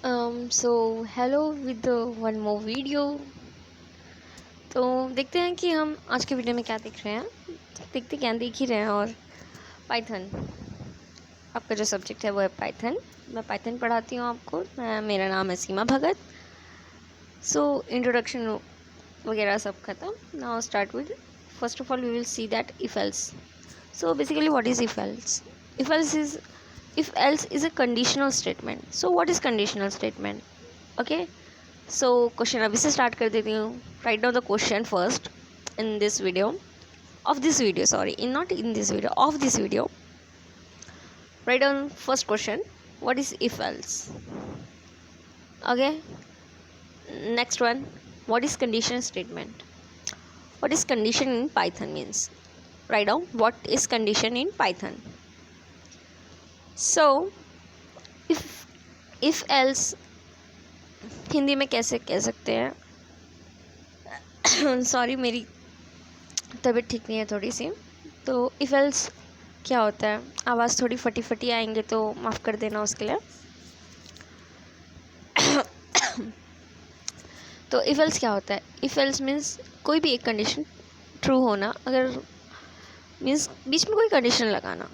So hello with the one more video। तो देखते हैं कि हम आज के वीडियो में क्या देख रहे हैं। देखते क्या देख ही रहे हैं। और पाइथन आपका जो सब्जेक्ट है वो है पाइथन। मैं पाइथन पढ़ाती हूँ आपको। मेरा नाम है सीमा भगत। सो इंट्रोडक्शन वगैरह सब खत्म। Now start with first of all we will see that if else. So basically what is if else? If else is a conditional statement. So what is conditional statement? Okay, so question अभी से start कर देती हूँ। Write down the question first in this video sorry in not in this video of this video. Write down first question, what is if else? Okay, next one, what is condition statement? What is condition in Python means? write down what is condition in Python. So if else Hindi में कैसे कह सकते हैं? Sorry मेरी तबीयत ठीक नहीं है थोड़ी सी, तो if else क्या होता है? आवाज़ थोड़ी फटी फटी आएंगे तो माफ़ कर देना उसके लिए। तो if else क्या होता है? if else मीन्स कोई भी एक कंडीशन ट्रू होना, अगर मीन्स बीच में कोई कंडीशन लगाना।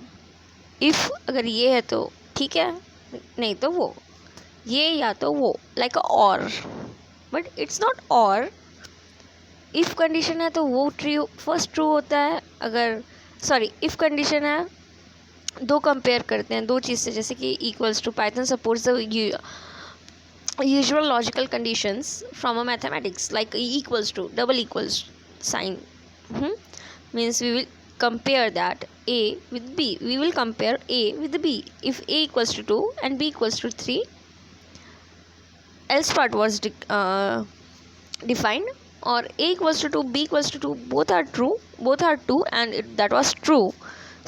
इफ़ अगर ये है तो ठीक है, नहीं तो वो, ये या तो वो, लाइक और, बट इट्स नॉट और। इफ़ कंडीशन है तो वो फर्स्ट ट्रू होता है। अगर इफ़ कंडीशन है, दो कंपेयर करते हैं दो चीज़ से, जैसे कि equals to Python supports the usual logical conditions from a mathematics like equals to, double equals sign means we will compare that a with b. We will compare a with b. If a equals to 2 and b equals to 3, else part was defined, or a equals to 2, b equals to 2, both are true, both are 2 and that was true.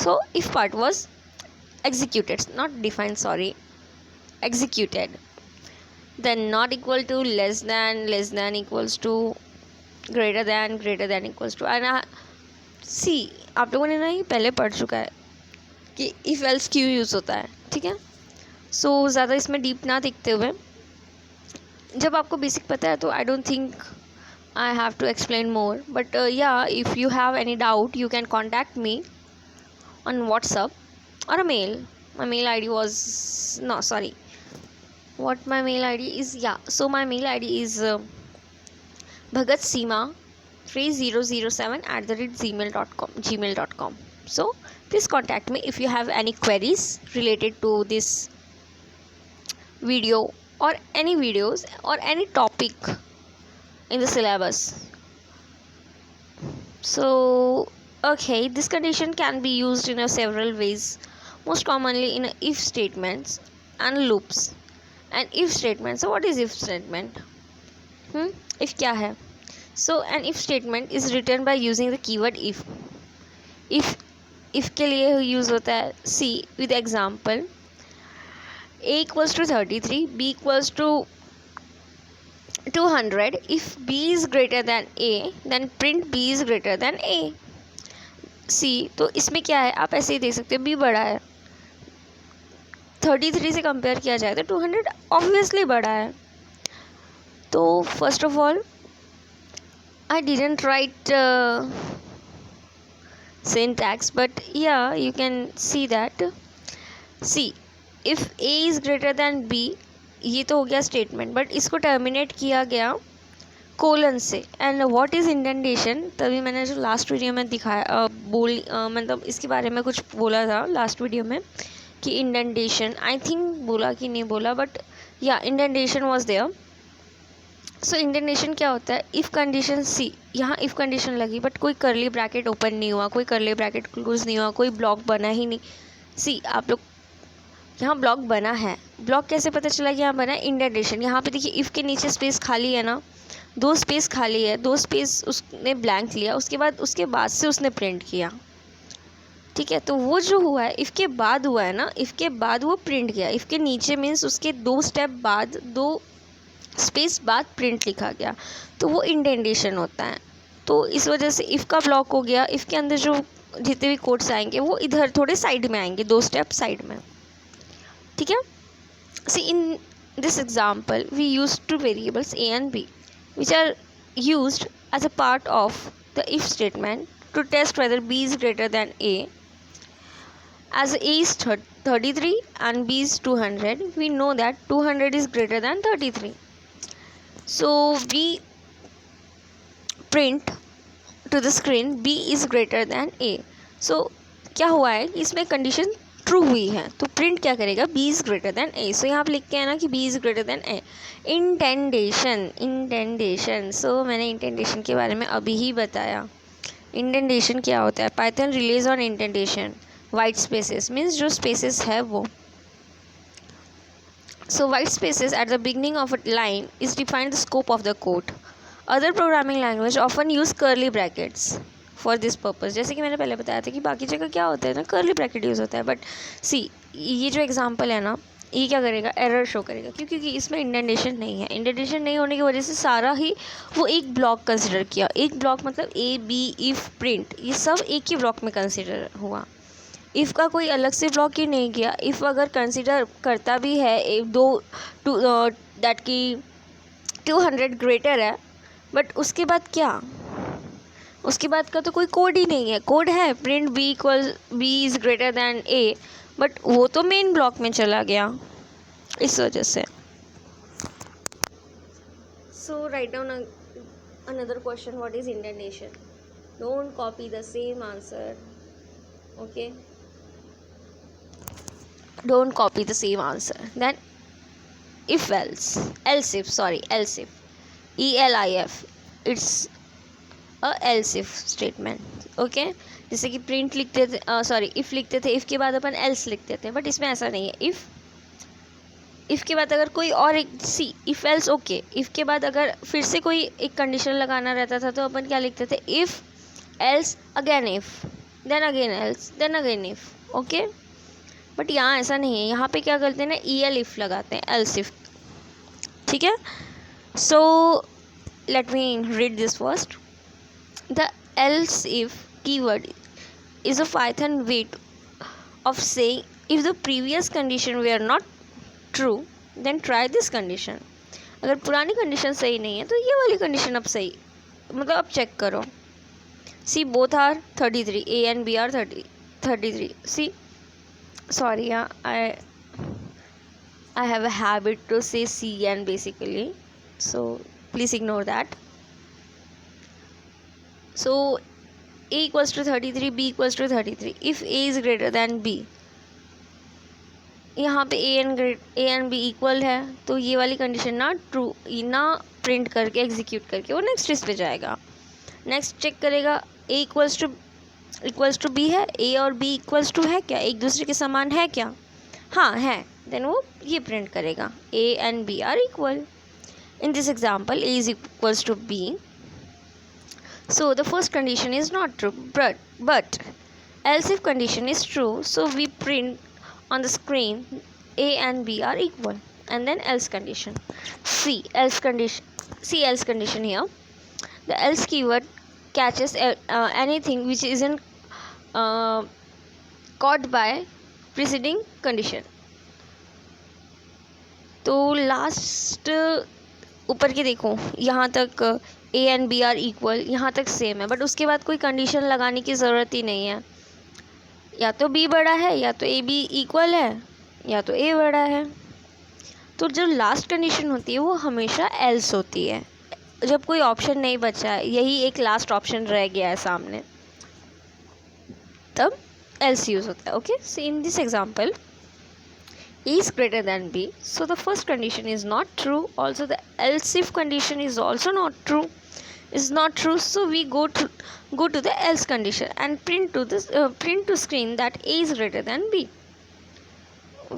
So if part was executed, not defined, sorry, executed. Then not equal to, less than equals to, greater than equals to। and सी आप लोगों ने ना ये पहले पढ़ चुका है कि इफ़ एल्स क्यों यूज़ होता है, ठीक है। सो ज़्यादा इसमें डीप ना देखते हुए, जब आपको बेसिक पता है तो I don't think I have to explain more, but yeah if you have any doubt you can contact me on WhatsApp or a mail. My mail I D was no sorry what my mail id is, so my mail id is bhagatsima3007@gmail.com. So please contact me if you have any queries related to this video or any videos or any topic in the syllabus. So okay, this condition can be used in several ways, most commonly in if statements and loops. And if statement, so what is if statement? If क्या है? So an if statement is written by using the keyword if. if के लिए use होता है, see with example, a equals to 33, b equals to 200. if b is greater than a, then print b is greater than a. see, तो इसमें क्या है, आप ऐसे ही देख सकते हो, b बड़ा है, 33 से कंपेयर किया जाए तो 200 ऑब्वियसली बड़ा है। तो first of all I didn't write syntax, but yeah, you can see that. See, if a is greater than b, ये तो हो गया स्टेटमेंट, बट इसको टर्मिनेट किया गया कोलन से। एंड व्हाट इज़ इंडेंटेशन, तभी मैंने जो लास्ट वीडियो में दिखाया मतलब इसके बारे में कुछ बोला था लास्ट वीडियो में कि इंडेंटेशन, आई थिंक बोला कि नहीं बोला, but yeah indentation was there. So indentation क्या होता है? इफ़ कंडीशन, सी यहाँ इफ़ कंडीशन लगी बट कोई करली ब्रैकेट ओपन नहीं हुआ, कोई करली ब्रैकेट क्लोज नहीं हुआ, कोई ब्लॉक बना ही नहीं। सी आप लोग यहाँ ब्लॉक बना है, ब्लॉक कैसे पता चला कि यहाँ बना है? इंडेंटेशन। यहाँ पे देखिए इफ़ के नीचे स्पेस खाली है ना, दो स्पेस खाली है, दो स्पेस उसने ब्लैंक लिया, उसके बाद से उसने प्रिंट किया, ठीक है। तो वो जो हुआ है इफ़ के बाद हुआ है ना, इफ़ के बाद वो प्रिंट किया, इफ़ के नीचे मीन्स उसके दो स्टेप बाद, दो स्पेस बाद प्रिंट लिखा गया, तो वो इंडेंटेशन होता है। तो इस वजह से इफ़ का ब्लॉक हो गया, इफ़ के अंदर जो जितने भी कोड्स आएंगे वो इधर थोड़े साइड में आएंगे, दो स्टेप साइड में, ठीक है। सी इन this example, we use two variables a and b, which are used as a part of the if statement to test whether b is greater than a. As a is 33 and b is 200, we know that 200 is greater than 33. So we print to the screen b is greater than a. So क्या हुआ है, इसमें condition true हुई है, तो print क्या करेगा, b is greater then a. सो यहाँ पे लिख के है ना कि b is greater then a. इंटेंडेशन सो मैंने इंटेंडेशन के बारे में अभी ही बताया. इंटेंडेशन क्या होता है, Python relies on indentation. White spaces means जो स्पेसेस है वो. So white spaces at the beginning of a line is defined the scope of the code. Other programming language often use curly brackets for this purpose. जैसे कि मैंने पहले बताया था कि बाकी जगह क्या होता है ना, curly bracket यूज़ होता है. बट सी ये जो एग्जांपल है ना, ये क्या करेगा, एरर शो करेगा, क्योंकि इसमें इंडेंटेशन नहीं है. इंडेंटेशन नहीं होने की वजह से सारा ही वो एक ब्लॉक कंसिडर किया. एक ब्लॉक मतलब ए बी इफ़ प्रिंट, ये सब एक ही ब्लॉक में कंसिडर हुआ. इफ़ का कोई अलग से ब्लॉक ही नहीं किया. इफ़ अगर कंसिडर करता भी है दैट की 200 ग्रेटर है, बट उसके बाद क्या, उसके बाद का तो कोई कोड ही नहीं है. कोड है print b is greater than a, but वो तो मेन ब्लॉक में चला गया, इस वजह से. So write down another question, what is indentation. Don't copy the same answer. Okay, don't copy the same answer. Then if else if ELIF, it's a else if statement. Okay, जैसे कि print लिखते थे, if लिखते थे, if के बाद अपन else लिखते थे, बट इसमें ऐसा नहीं है. इफ़ के बाद अगर कोई और एक इफ़ एल्स ओके, इफ़ के बाद अगर फिर से कोई एक कंडीशन लगाना रहता था तो अपन क्या लिखते थे, if else again if then again else then again if. Okay, but यहाँ ऐसा नहीं है. यहाँ पे क्या करते हैं ना, EL इफ़ लगाते हैं, एल्स इफ़. ठीक है. So let me read this first. The else if keyword is a Python way of saying if the previous condition were not true then try this condition. अगर पुरानी condition सही नहीं है तो ये वाली कंडीशन अब सही, मतलब अब चेक करो. See both are 33, A and B are 33. See sorry, I have a habit to say C and basically, so please ignore that. So A equals to 33, B equals to 33. If A is greater than B, यहाँ पे A and B equal है, तो ये वाली condition ना true ना print करके execute करके वो नेक्स्ट स्टेज पे जाएगा. नेक्स्ट चेक करेगा A इक्वल्स टू बी है, ए और बी इक्वल्स टू है क्या, एक दूसरे के समान है क्या, हाँ है, देन वो ये प्रिंट करेगा a and b are equal. In this example a is equals to b, so the first condition is not true, but else if condition is true, so we print on the screen a and b are equal and then else condition. Else condition here. The else keyword catches anything which isn't caught by preceding condition. तो last ऊपर के देखो, यहाँ तक A and B are equal, यहाँ तक same है, but उसके बाद कोई कंडीशन लगाने की ज़रूरत ही नहीं है. या तो B बड़ा है, या तो A B इक्वल है, या तो A बड़ा है. तो जो लास्ट कंडीशन होती है वो हमेशा एल्स होती है. जब कोई ऑप्शन नहीं बचा है, यही एक लास्ट ऑप्शन रह गया है सामने, तब एल्स यूज़ होता है. Okay, so in this example A is greater than B, so the first condition is not true. Also the else if condition is also not true, so we go to the else condition and print to screen that A is greater than B.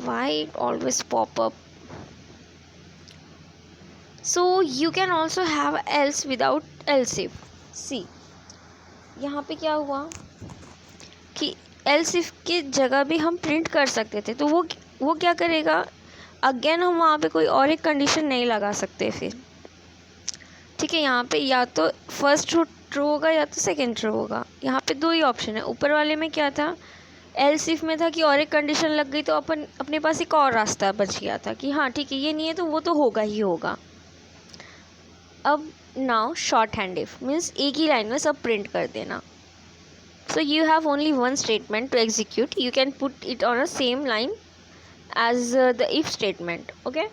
Why it always pop up? So you can also have else without else if. See, यहाँ पे क्या हुआ कि else if की जगह भी हम print कर सकते थे, तो वो क्या करेगा, अगेन हम वहाँ पे कोई और एक कंडीशन नहीं लगा सकते फिर. ठीक है, यहाँ पे या तो फर्स्ट ट्रू होगा या तो सेकंड ट्रू होगा. यहाँ पे दो ही ऑप्शन है. ऊपर वाले में क्या था, एल्स इफ में था कि और एक कंडीशन लग गई तो अपन अपने पास एक और रास्ता बच गया था कि हाँ ठीक है ये नहीं है तो वो तो होगा ही होगा। अब now short hand if means एक ही लाइन में सब प्रिंट कर देना। So you have only one statement to execute. You can put it on a same line as the if statement. Okay,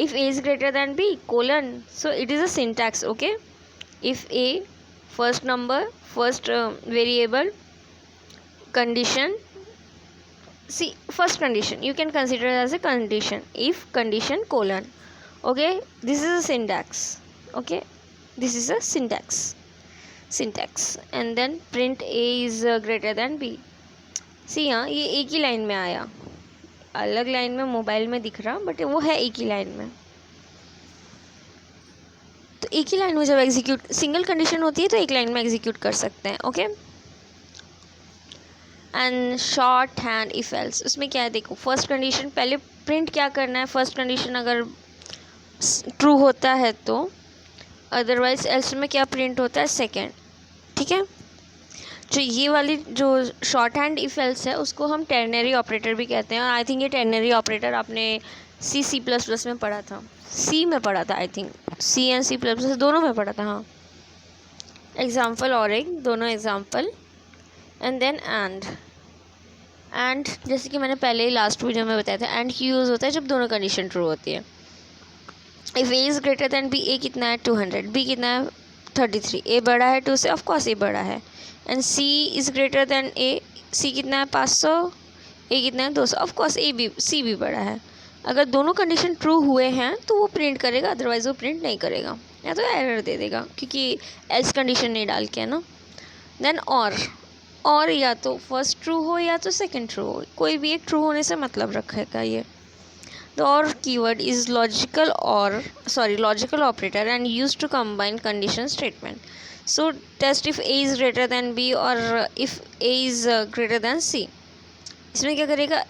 if a is greater than b colon, so it is a syntax. Okay, if a first number first variable condition, see first condition you can consider it as a condition, if condition colon. Okay, this is a syntax. Okay, this is a syntax and then print a is greater than b. सी हाँ ये एक ही line में आया, अलग line में mobile में दिख रहा बट वो है एक ही लाइन में। तो एक ही लाइन में जब एग्जीक्यूट सिंगल कंडीशन होती है तो एक लाइन में एग्जीक्यूट कर सकते हैं। Okay, and short hand if else उसमें क्या है देखो, फर्स्ट कंडीशन पहले प्रिंट क्या करना है, फर्स्ट कंडीशन अगर ट्रू होता है तो, अदरवाइज एल्स में क्या प्रिंट होता है सेकेंड। ठीक है, जो ये वाली जो शॉर्ट हैंड इफ एल्स है उसको हम टेर्नरी ऑपरेटर भी कहते हैं। और आई थिंक ये टेर्नरी ऑपरेटर आपने C++ में पढ़ा था, सी में पढ़ा था, I think C and C++ दोनों में पढ़ा था। हाँ, एग्जाम्पल और एक दोनों एग्जाम्पल एंड देन एंड जैसे कि मैंने पहले ही लास्ट वीडियो में बताया था, एंड की यूज़ होता है जब दोनों कंडीशन ट्रू होती है। If A is greater than B, A कितना है 200, बी कितना है 33, ए बड़ा है 2 से, ऑफकोर्स ए बड़ा है। And C is greater than A, C कितना है 500, ए कितना है 200, ऑफकोर्स सी भी बड़ा है। अगर दोनों कंडीशन ट्रू हुए हैं तो वो प्रिंट करेगा, अदरवाइज़ वो प्रिंट नहीं करेगा या तो एरर दे देगा क्योंकि एल्स कंडीशन नहीं डाल के है ना। देन और या तो फर्स्ट ट्रू हो या तो सेकंड ट्रू हो, कोई भी एक ट्रू होने से मतलब रखेगा ये। The OR keyword is logical operator and used to combine condition statement. So test if A is greater than B or if A is greater than C. इसमें क्या करेगा,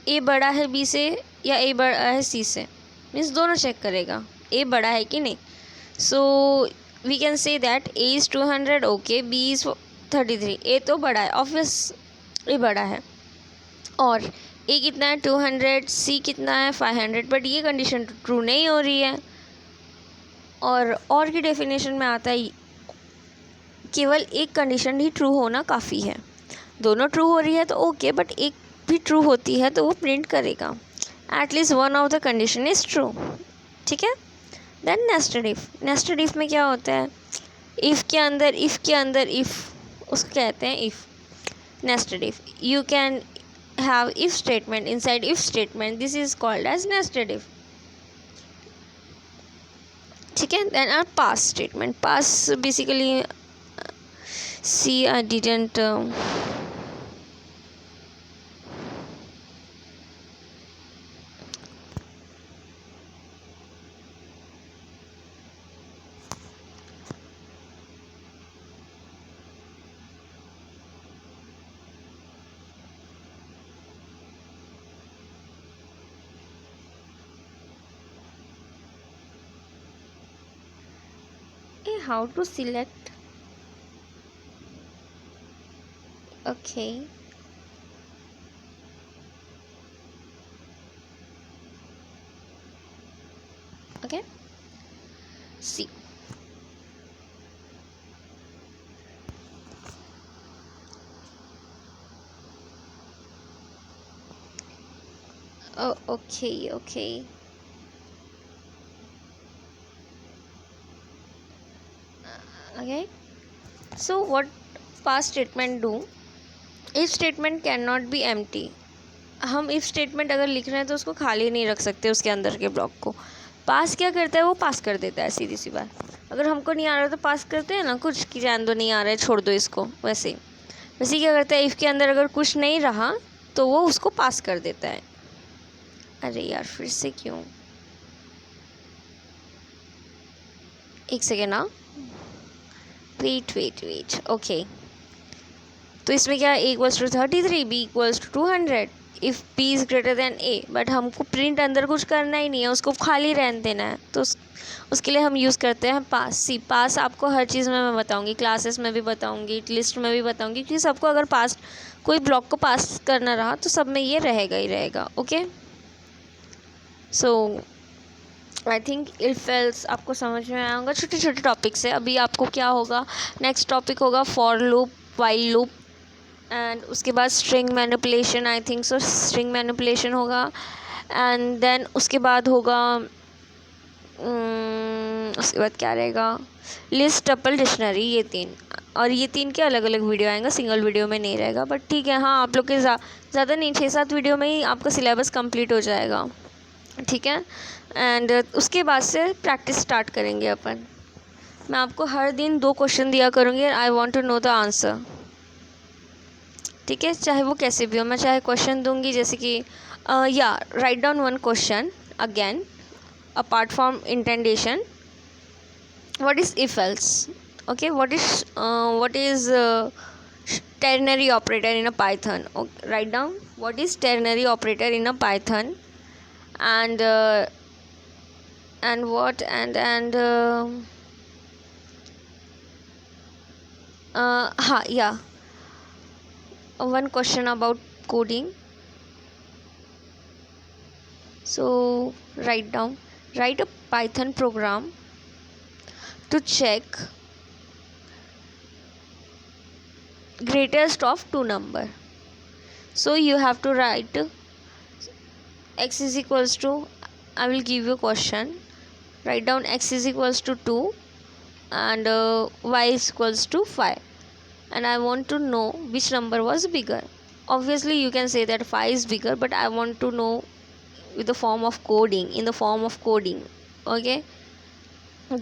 A बड़ा है B से या A बड़ा है C से, मीन्स दोनों चेक करेगा A बड़ा है कि नहीं। So we can say that A is 200, okay, B is 33, A तो बड़ा है, ऑब्वियस A बड़ा है। और ए कितना है 200, सी कितना है 500, बट ये कंडीशन ट्रू नहीं हो रही है। और की डेफिनेशन में आता है केवल एक कंडीशन ही ट्रू होना काफ़ी है, दोनों ट्रू हो रही है तो ओके, बट एक भी ट्रू होती है तो वो प्रिंट करेगा, at least one of the condition is true. ठीक है, देन नेस्टेड इफ में क्या होता है, इफ़ के अंदर इफ़ उसको कहते हैं if, nested if. You can have if statement inside if statement, this is called as nested if। ठीक है, then our pass statement, pass basically see I didn't how to select। okay, see oh okay so what pass statement do, if statement cannot be empty। हम if statement अगर लिख रहे हैं तो उसको खाली नहीं रख सकते, उसके अंदर के ब्लॉक को। पास क्या करता है, वो पास कर देता है सीधी सी बात। अगर हमको नहीं आ रहा तो पास करते हैं ना कुछ कि जान दो नहीं आ रहा है छोड़ दो इसको, वैसे क्या करता है, इफ़ के अंदर अगर कुछ नहीं रहा तो वो उसको पास कर देता है। अरे यार फिर से क्यों, एक सेकेंड ना, वेट ओके। तो इसमें क्या a equals to 33, b equals to 200, if p is greater then a, but हमको प्रिंट अंदर कुछ करना ही नहीं है, उसको खाली रहने देना है, तो उसके लिए हम यूज़ करते हैं पास। सी पास आपको हर चीज़ में मैं बताऊंगी, क्लासेस में भी बताऊंगी, लिस्ट में भी बताऊंगी कि सबको अगर पास कोई ब्लॉक को पास करना रहा तो सब में ये रहेगा ही रहेगा। Okay, so I think if else आपको समझ में आएगा छोटे छोटे टॉपिक से। अभी आपको क्या होगा, नेक्स्ट टॉपिक होगा for loop, while loop, and उसके बाद string manipulation, I think so string manipulation होगा। एंड देन उसके बाद होगा उसके बाद क्या रहेगा, लिस्ट, टपल, डिक्शनरी, ये 3। और ये 3 के अलग अलग वीडियो आएंगे, सिंगल वीडियो में नहीं रहेगा। बट ठीक है, हाँ आप लोग के ज़्यादा नहीं, 6-7 वीडियो में ही आपका सिलेबस कंप्लीट हो जाएगा। ठीक है, एंड उसके बाद से प्रैक्टिस स्टार्ट करेंगे अपन। मैं आपको हर दिन 2 क्वेश्चन दिया करूँगी, I want to know the answer. ठीक है, चाहे वो कैसे भी हो, मैं चाहे क्वेश्चन दूंगी जैसे कि या write down 1 question again apart from indentation. What is if else? Okay, what is ternary operator in a Python? Okay, write down what is ternary operator in a Python, and what and yeah, one question about coding. So write a Python program to check greatest of 2 number. So you have to write x is equals to, I will give you a question, write down x is equals to 2 and y is equals to 5, and I want to know which number was bigger. Obviously you can say that 5 is bigger, but I want to know with the form of coding, in the form of coding. Okay,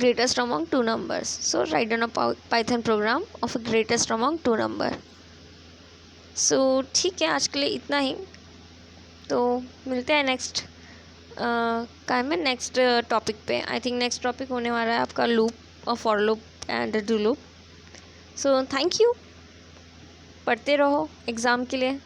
greatest among 2 numbers. So write down a Python program of a greatest among 2 number. So ठीक है, आज के लिए इतना ही। तो मिलते हैं next time में, नेक्स्ट टॉपिक पे। आई थिंक नेक्स्ट टॉपिक होने वाला है आपका लूप और for loop and do loop. So thank you, पढ़ते रहो एग्ज़ाम के लिए।